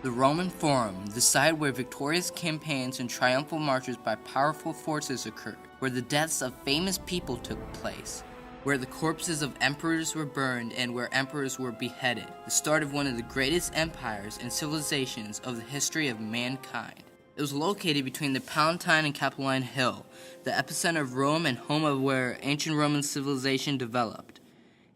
The Roman Forum, the site where victorious campaigns and triumphal marches by powerful forces occurred, where the deaths of famous people took place, where the corpses of emperors were burned and where emperors were beheaded, the start of one of the greatest empires and civilizations of the history of mankind. It was located between the Palatine and Capitoline Hill, the epicenter of Rome and home of where ancient Roman civilization developed.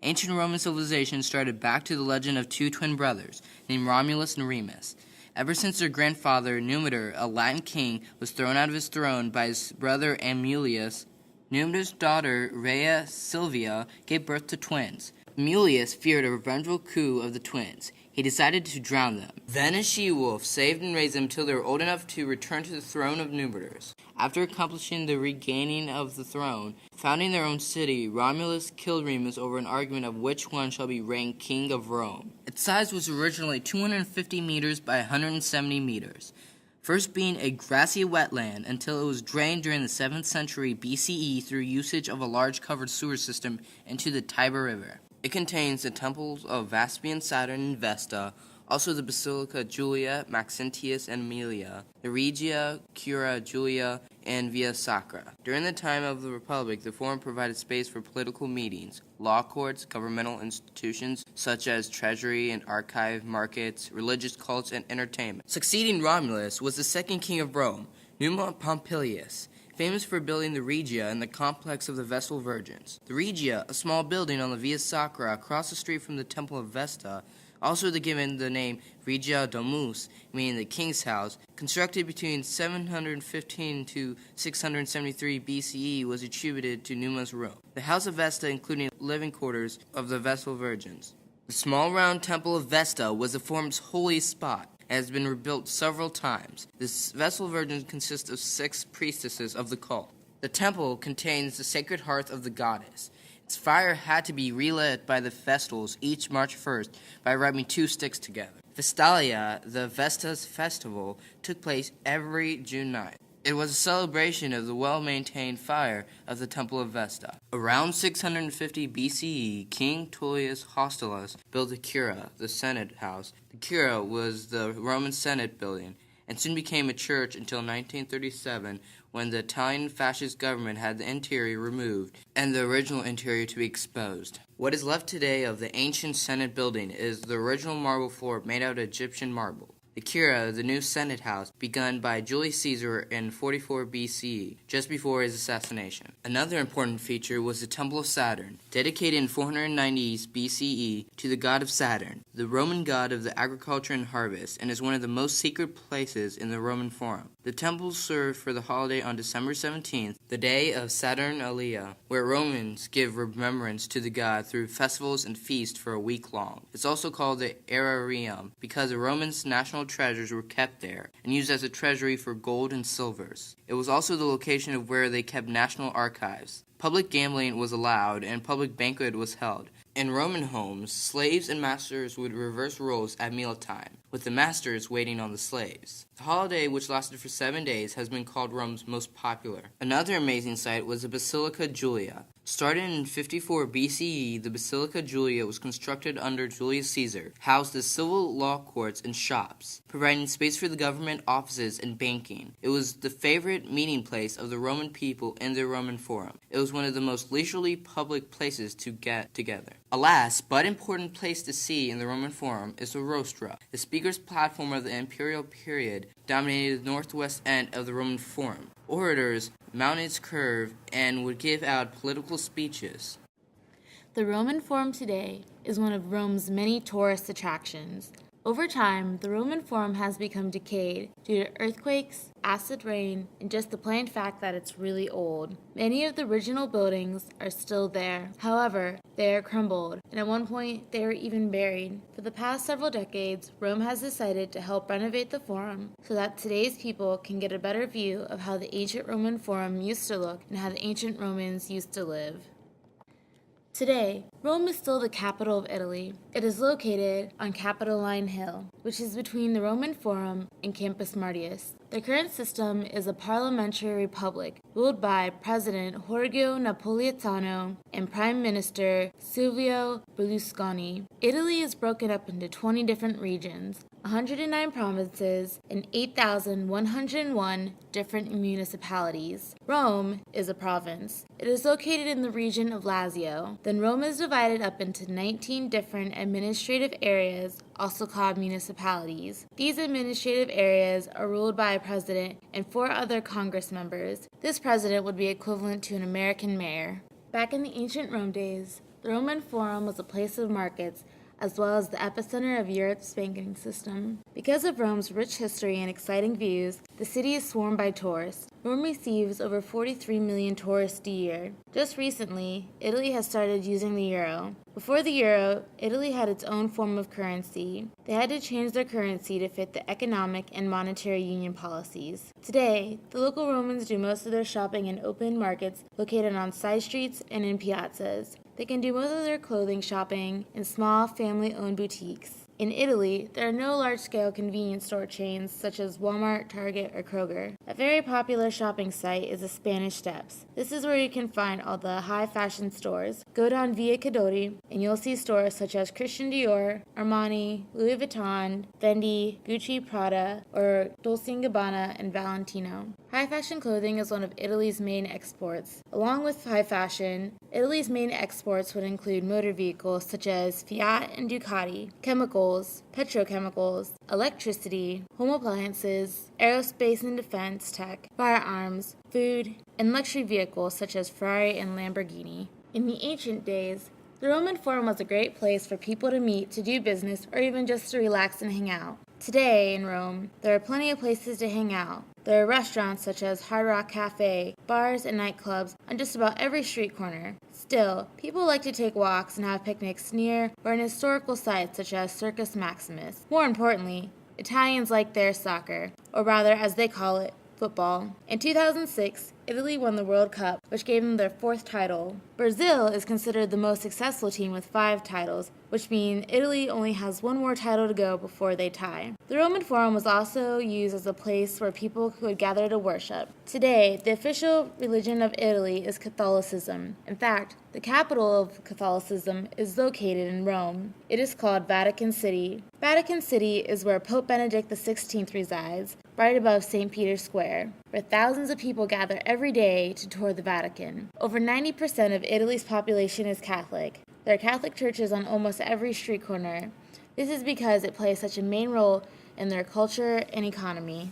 Ancient Roman civilization started back to the legend of two twin brothers named Romulus and Remus. Ever since their grandfather, Numitor, a Latin king, was thrown out of his throne by his brother Amulius, Numitor's daughter, Rhea Silvia, gave birth to twins. Amulius feared a revengeful coup of the twins. He decided to drown them. Then a she-wolf saved and raised them until they were old enough to return to the throne of Numitor. After accomplishing the regaining of the throne, founding their own city, Romulus killed Remus over an argument of which one shall be ranked king of Rome. Its size was originally 250 meters by 170 meters, first being a grassy wetland until it was drained during the 7th century BCE through usage of a large covered sewer system into the Tiber River. It contains the temples of Vespasian, Saturn, and Vesta, also the Basilica Julia, Maxentius, and Aemilia, the Regia, Cura Julia, and Via Sacra. During the time of the Republic, the Forum provided space for political meetings, law courts, governmental institutions such as treasury and archive, markets, religious cults, and entertainment. Succeeding Romulus was the second king of Rome, Numa Pompilius, famous for building the Regia and the complex of the Vestal Virgins. The Regia, a small building on the Via Sacra across the street from the Temple of Vesta, also given the name Regia Domus, meaning the king's house, constructed between 715 to 673 BCE, was attributed to Numa's Rome. The house of Vesta including living quarters of the Vestal Virgins. The small round temple of Vesta was the Forum's holy spot, and has been rebuilt several times. This Vestal Virgin consists of 6 priestesses of the cult. The temple contains the sacred hearth of the goddess. Its fire had to be relit by the Vestals each March 1st by rubbing 2 sticks together. Vestalia, the Vestas festival, took place every June 9th. It was a celebration of the well-maintained fire of the Temple of Vesta. Around 650 BCE, King Tullius Hostilius built the Cura, the Senate house. The Cura was the Roman Senate building, and soon became a church until 1937, when the Italian fascist government had the interior removed and the original interior to be exposed. What is left today of the ancient Senate building is the original marble floor made out of Egyptian marble. The Cura, the new Senate house, begun by Julius Caesar in 44 BCE, just before his assassination. Another important feature was the Temple of Saturn, dedicated in 490 BCE to the god of Saturn, the Roman god of the agriculture and harvest, and is one of the most sacred places in the Roman Forum. The temple served for the holiday on December 17th, the day of Saturnalia, where Romans give remembrance to the god through festivals and feasts for a week long. It's also called the Aerarium because the Romans' national treasures were kept there and used as a treasury for gold and silvers. It was also the location of where they kept national archives. Public gambling was allowed and public banquet was held. In Roman homes, slaves and masters would reverse roles at mealtime, with the masters waiting on the slaves. The holiday, which lasted for 7 days, has been called Rome's most popular. Another amazing site was the Basilica Julia. Started in 54 BCE, the Basilica Julia was constructed under Julius Caesar, housed the civil law courts and shops, providing space for the government offices and banking. It was the favorite meeting place of the Roman people in the Roman Forum. It was one of the most leisurely public places to get together. A last but important place to see in the Roman Forum is the Rostra, the speaker's platform of the imperial period, dominated the northwest end of the Roman Forum. Orators mounted its curve and would give out political speeches. The Roman Forum today is one of Rome's many tourist attractions. Over time, the Roman Forum has become decayed due to earthquakes, acid rain, and just the plain fact that it's really old. Many of the original buildings are still there. However, they are crumbled, and at one point they were even buried. For the past several decades, Rome has decided to help renovate the Forum so that today's people can get a better view of how the ancient Roman Forum used to look and how the ancient Romans used to live. Today, Rome is still the capital of Italy. It is located on Capitoline Hill, which is between the Roman Forum and Campus Martius. The current system is a parliamentary republic ruled by President Giorgio Napolitano and Prime Minister Silvio Berlusconi. Italy is broken up into 20 different regions, 109 provinces, and 8,101 different municipalities. Rome is a province. It is located in the region of Lazio. Then Rome is divided up into 19 different administrative areas, also called municipalities. These administrative areas are ruled by a president and 4 other Congress members. This president would be equivalent to an American mayor. Back in the ancient Rome days, the Roman Forum was a place of markets as well as the epicenter of Europe's banking system. Because of Rome's rich history and exciting views, the city is swarmed by tourists. Rome receives over 43 million tourists a year. Just recently, Italy has started using the euro. Before the euro, Italy had its own form of currency. They had to change their currency to fit the economic and monetary union policies. Today, the local Romans do most of their shopping in open markets located on side streets and in piazzas. They can do most of their clothing shopping in small family-owned boutiques. In Italy, there are no large-scale convenience store chains such as Walmart, Target, or Kroger. A very popular shopping site is the Spanish Steps. This is where you can find all the high-fashion stores. Go down Via Cadori, and you'll see stores such as Christian Dior, Armani, Louis Vuitton, Fendi, Gucci, Prada, or Dolce & Gabbana and Valentino. High-fashion clothing is one of Italy's main exports. Along with high fashion, Italy's main exports would include motor vehicles such as Fiat and Ducati, chemicals, petrochemicals, electricity, home appliances, aerospace and defense tech, firearms, food, and luxury vehicles such as Ferrari and Lamborghini. In the ancient days, the Roman Forum was a great place for people to meet, to do business, or even just to relax and hang out. Today in Rome, there are plenty of places to hang out. There are restaurants such as Hard Rock Cafe, bars and nightclubs on just about every street corner. Still, people like to take walks and have picnics near or in historical sites such as Circus Maximus. More importantly, Italians like their soccer, or rather, as they call it, football. In 2006, Italy won the World Cup, which gave them their 4th title. Brazil is considered the most successful team with 5 titles, which means Italy only has 1 more title to go before they tie. The Roman Forum was also used as a place where people could gather to worship. Today, the official religion of Italy is Catholicism. In fact, the capital of Catholicism is located in Rome. It is called Vatican City. Vatican City is where Pope Benedict XVI resides, right above St. Peter's Square, where thousands of people gather every day to tour the Vatican. Over 90% of Italy's population is Catholic. There are Catholic churches on almost every street corner. This is because it plays such a main role in their culture and economy.